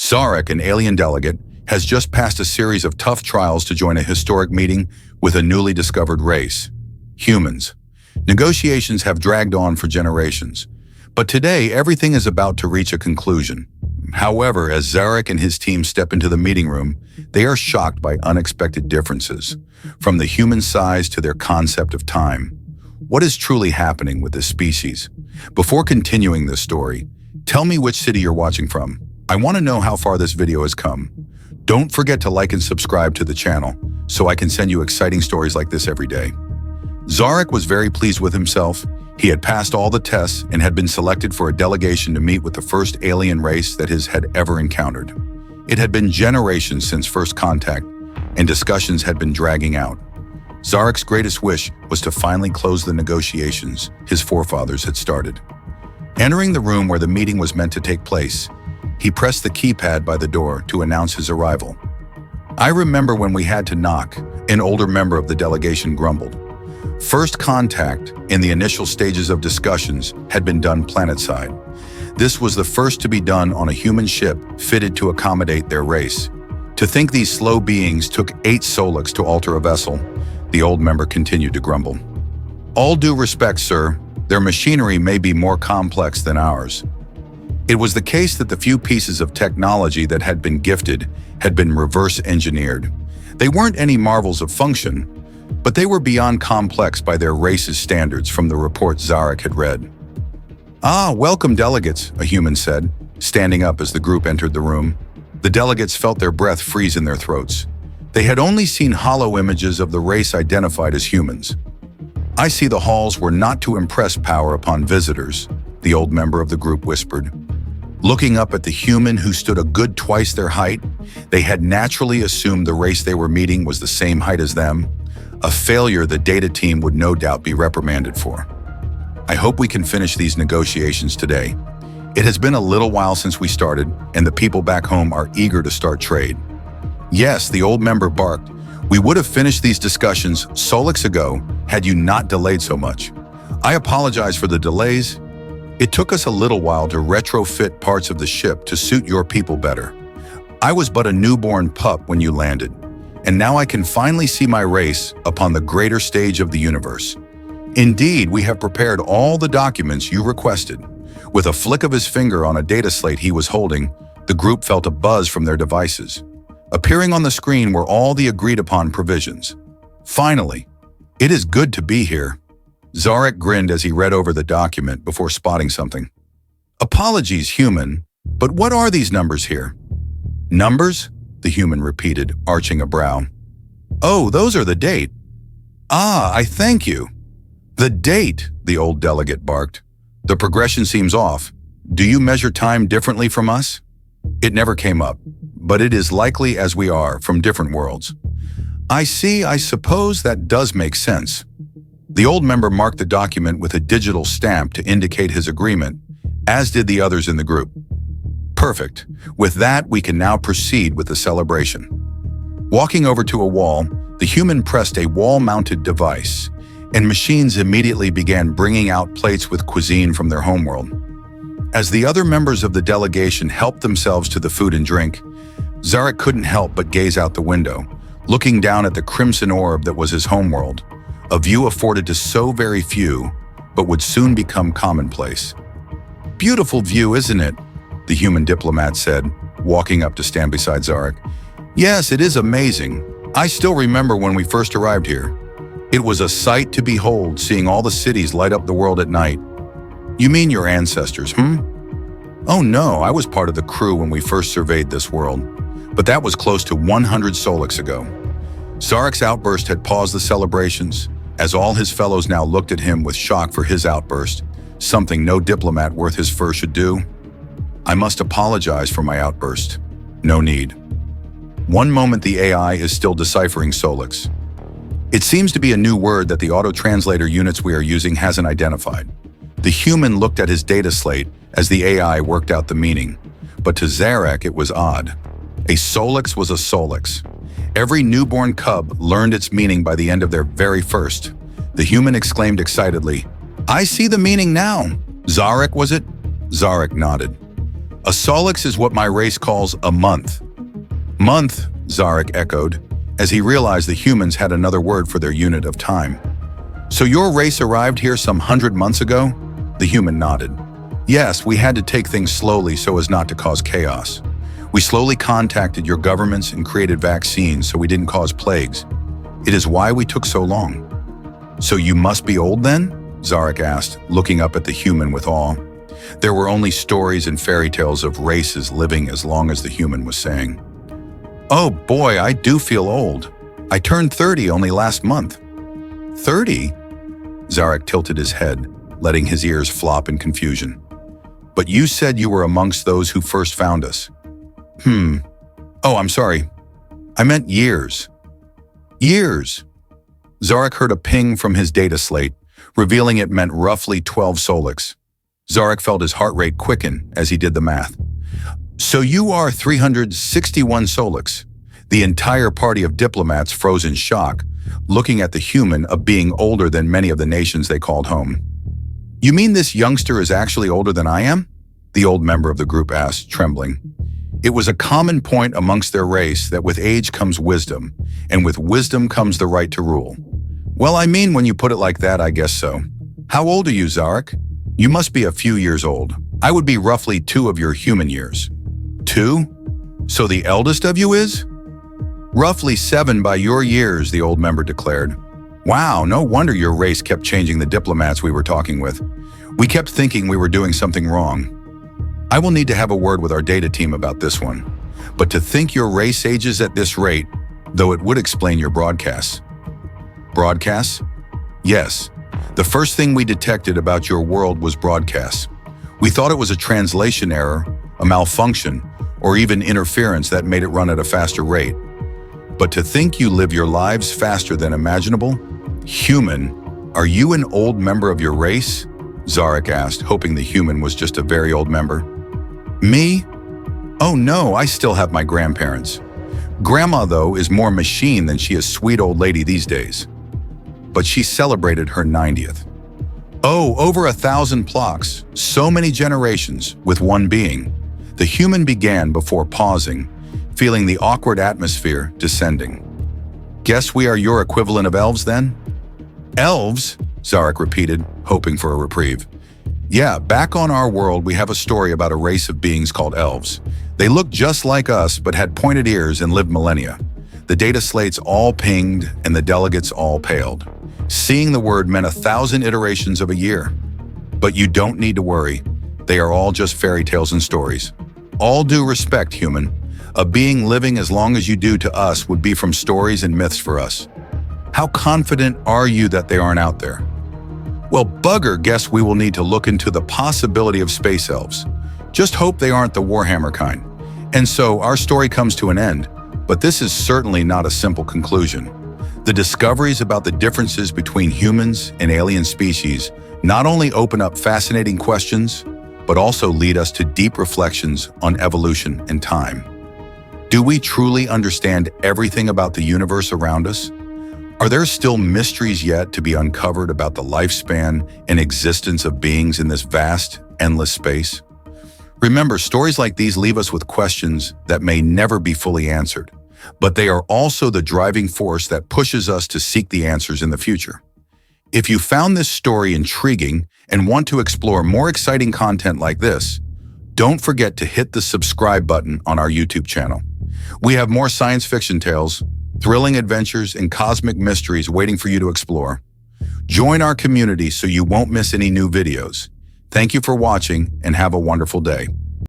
Zarek, an alien delegate, has just passed a series of tough trials to join a historic meeting with a newly discovered race, humans. Negotiations have dragged on for generations, but today everything is about to reach a conclusion. However, as Zarek and his team step into the meeting room, they are shocked by unexpected differences, from the human size to their concept of time. What is truly happening with this species? Before continuing this story, tell me which city you're watching from. I want to know how far this video has come. Don't forget to like and subscribe to the channel so I can send you exciting stories like this every day. Zarek was very pleased with himself. He had passed all the tests and had been selected for a delegation to meet with the first alien race that he had ever encountered. It had been generations since first contact, and discussions had been dragging out. Zarek's greatest wish was to finally close the negotiations his forefathers had started. Entering the room where the meeting was meant to take place, he pressed the keypad by the door to announce his arrival. "I remember when we had to knock," an older member of the delegation grumbled. First contact in the initial stages of discussions had been done planetside. This was the first to be done on a human ship fitted to accommodate their race. To think these slow beings took 8 Solix to alter a vessel, the old member continued to grumble. "All due respect, sir, their machinery may be more complex than ours." It was the case that the few pieces of technology that had been gifted had been reverse engineered. They weren't any marvels of function, but they were beyond complex by their race's standards from the report Zarek had read. "Ah, welcome delegates," a human said, standing up as the group entered the room. The delegates felt their breath freeze in their throats. They had only seen hollow images of the race identified as humans. "I see the halls were not to impress power upon visitors," the old member of the group whispered. Looking up at the human who stood a good twice their height, they had naturally assumed the race they were meeting was the same height as them, a failure the data team would no doubt be reprimanded for. "I hope we can finish these negotiations today. It has been a little while since we started, and the people back home are eager to start trade." "Yes," the old member barked. "We would have finished these discussions Solix ago had you not delayed so much. I apologize for the delays. It took us a little while to retrofit parts of the ship to suit your people better. I was but a newborn pup when you landed, and now I can finally see my race upon the greater stage of the universe. Indeed, we have prepared all the documents you requested." With a flick of his finger on a data slate he was holding, the group felt a buzz from their devices. Appearing on the screen were all the agreed-upon provisions. "Finally, it is good to be here." Zarek grinned as he read over the document before spotting something. "Apologies, human, but what are these numbers here?" "Numbers?" the human repeated, arching a brow. "Oh, those are the date." "Ah, I thank you." "The date," the old delegate barked. "The progression seems off. Do you measure time differently from us?" "It never came up, but it is likely as we are from different worlds." "I see, I suppose that does make sense." The old member marked the document with a digital stamp to indicate his agreement, as did the others in the group. "Perfect. With that, we can now proceed with the celebration." Walking over to a wall, the human pressed a wall-mounted device, and machines immediately began bringing out plates with cuisine from their homeworld. As the other members of the delegation helped themselves to the food and drink, Zarek couldn't help but gaze out the window, looking down at the crimson orb that was his homeworld, a view afforded to so very few, but would soon become commonplace. "Beautiful view, isn't it?" the human diplomat said, walking up to stand beside Zarek. "Yes, it is amazing. I still remember when we first arrived here. It was a sight to behold, seeing all the cities light up the world at night." "You mean your ancestors, "Oh no, I was part of the crew when we first surveyed this world, but that was close to 100 Solix ago." Zarek's outburst had paused the celebrations, as all his fellows now looked at him with shock for his outburst, something no diplomat worth his fur should do. "I must apologize for my outburst." "No need." One moment the AI is still deciphering Solix. It seems to be a new word that the auto-translator units we are using hasn't identified. The human looked at his data slate as the AI worked out the meaning, but to Zarek it was odd. A Solix was a Solix. Every newborn cub learned its meaning by the end of their very first. The human exclaimed excitedly, "I see the meaning now." "Zarek, was it?" Zarek nodded. A solix is what my race calls a month. Month, Zarek echoed, as he realized the humans had another word for their unit of time. So your race arrived here some 100 months ago? The human nodded. Yes, we had to take things slowly so as not to cause chaos. We slowly contacted your governments and created vaccines so we didn't cause plagues. It is why we took so long. So you must be old then? Zarek asked, looking up at the human with awe. There were only stories and fairy tales of races living as long as the human was saying. Oh boy, I do feel old. I turned 30 only last month. 30? Zarek tilted his head, letting his ears flop in confusion. But you said you were amongst those who first found us. Oh, I'm sorry. I meant years. Years. Zarek heard a ping from his data slate, revealing it meant roughly 12 solix. Zarek felt his heart rate quicken as he did the math. So you are 361 solix. The entire party of diplomats froze in shock, looking at the human of being older than many of the nations they called home. You mean this youngster is actually older than I am? The old member of the group asked, trembling. It was a common point amongst their race that with age comes wisdom, and with wisdom comes the right to rule. Well, I mean, when you put it like that, I guess so. How old are you, Zarek? You must be a few years old. I would be roughly 2 of your human years. 2? So the eldest of you is? Roughly 7 by your years, the old member declared. Wow, no wonder your race kept changing the diplomats we were talking with. We kept thinking we were doing something wrong. I will need to have a word with our data team about this one. But to think your race ages at this rate, though it would explain your broadcasts. Broadcasts? Yes. The first thing we detected about your world was broadcasts. We thought it was a translation error, a malfunction, or even interference that made it run at a faster rate. But to think you live your lives faster than imaginable? Human, are you an old member of your race? Zarek asked, hoping the human was just a very old member. Me? Oh no, I still have my grandparents. Grandma, though, is more machine than she is sweet old lady these days. But she celebrated her 90th. Oh, over 1,000 plaques, so many generations with one being. The human began before pausing, feeling the awkward atmosphere descending. Guess we are your equivalent of elves then? Elves? Zarek repeated, hoping for a reprieve. Yeah, back on our world we have a story about a race of beings called elves. They looked just like us but had pointed ears and lived millennia. The data slates all pinged and the delegates all paled. Seeing the word meant 1,000 iterations of a year. But you don't need to worry. They are all just fairy tales and stories. All due respect, human. A being living as long as you do to us would be from stories and myths for us. How confident are you that they aren't out there? Well, bugger, guess we will need to look into the possibility of space elves. Just hope they aren't the Warhammer kind. And so our story comes to an end, but this is certainly not a simple conclusion. The discoveries about the differences between humans and alien species not only open up fascinating questions, but also lead us to deep reflections on evolution and time. Do we truly understand everything about the universe around us? Are there still mysteries yet to be uncovered about the lifespan and existence of beings in this vast, endless space? Remember, stories like these leave us with questions that may never be fully answered, but they are also the driving force that pushes us to seek the answers in the future. If you found this story intriguing and want to explore more exciting content like this, don't forget to hit the subscribe button on our YouTube channel. We have more science fiction tales, thrilling adventures, and cosmic mysteries waiting for you to explore. Join our community so you won't miss any new videos. Thank you for watching and have a wonderful day.